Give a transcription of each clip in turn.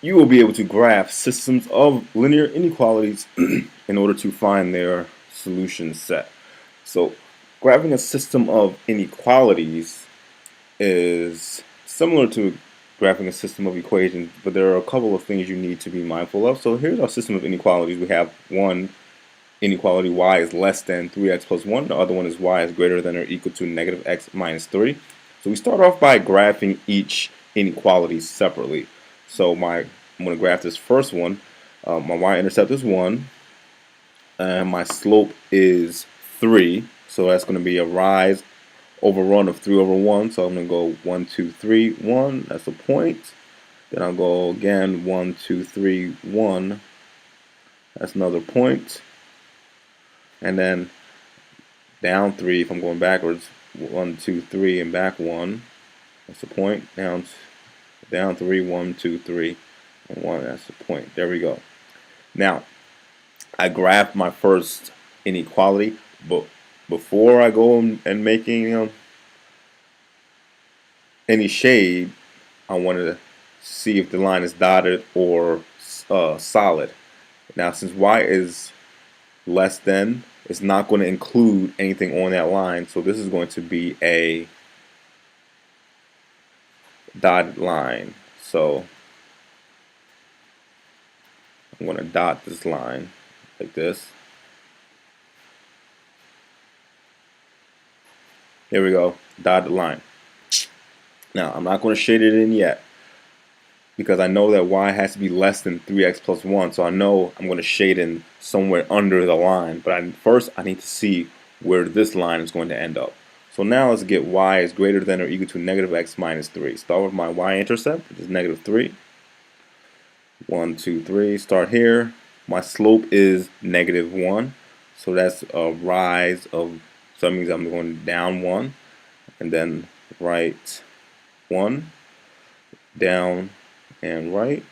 you will be able to graph systems of linear inequalities in order to find their solution set. So, graphing a system of inequalities is similar to graphing a system of equations, but there are a couple of things you need to be mindful of. So, here's our system of inequalities. We have one inequality y is less than 3x plus 1. The other one is y is greater than or equal to negative x minus 3. So we start off by graphing each inequality separately. So I'm going to graph this first one. My y-intercept is 1, and my slope is 3. So that's going to be a rise over run of 3 over 1. So I'm going to go 1, 2, 3, 1. That's a point. Then I'll go again 1, 2, 3, 1. That's another point. And then down 3 if I'm going backwards. 1, 2, 3, and back 1. That's the point. Down 3, 1, 2, 3, and 1. That's the point. There we go. Now, I graphed my first inequality, but before I go and making any shade, I wanted to see if the line is dotted or solid. Now, since y is less than, it's not going to include anything on that line, so this is going to be a dotted line. So I'm going to dot this line like this. Here we go, dotted line. Now I'm not going to shade it in yet because I know that y has to be less than 3x plus 1, so I know I'm going to shade in somewhere under the line, but first I need to see where this line is going to end up. So now let's get y is greater than or equal to negative x minus 3. Start with my y-intercept, which is negative 3. 1, 2, 3. Start here. My slope is negative 1, so that's a rise of, so that means I'm going down 1, and then right 1, down and right,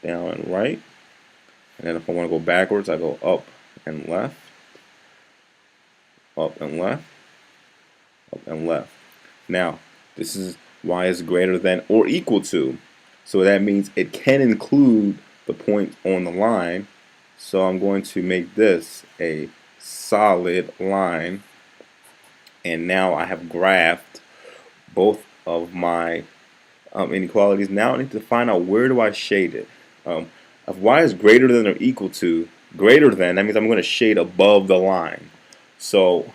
down and right. And then if I want to go backwards, I go up and left, up and left, up and left. Now, this is y is greater than or equal to. So that means it can include the point on the line. So I'm going to make this a solid line. And now I have graphed both of my inequalities. Now I need to find out, where do I shade it. If y is greater than or equal to, greater than, that means I'm going to shade above the line. So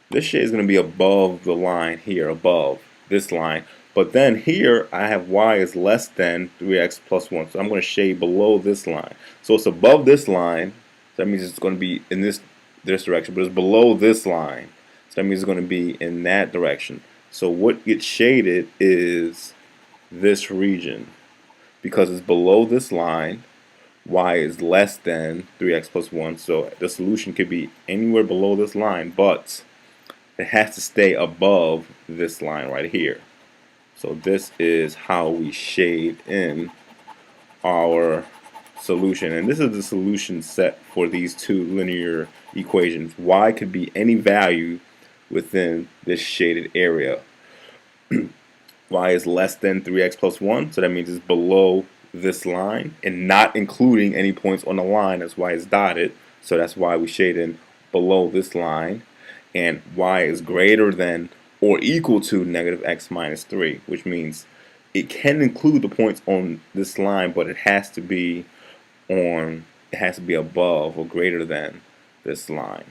this shade is going to be above the line here, above this line. But then here I have y is less than 3x plus 1. So I'm going to shade below this line. So it's above this line. So that means it's going to be in this direction. But it's below this line. So that means it's going to be in that direction. So what gets shaded is this region. Because it's below this line, y is less than 3x plus 1. So the solution could be anywhere below this line, but it has to stay above this line right here. So this is how we shade in our solution. And this is the solution set for these two linear equations. Y could be any value within this shaded area. Y is less than 3x plus 1, so that means it's below this line and not including any points on the line. That's why it's dotted. So that's why we shade in below this line. And y is greater than or equal to negative x minus 3, which means it can include the points on this line, but it has to be above or greater than this line.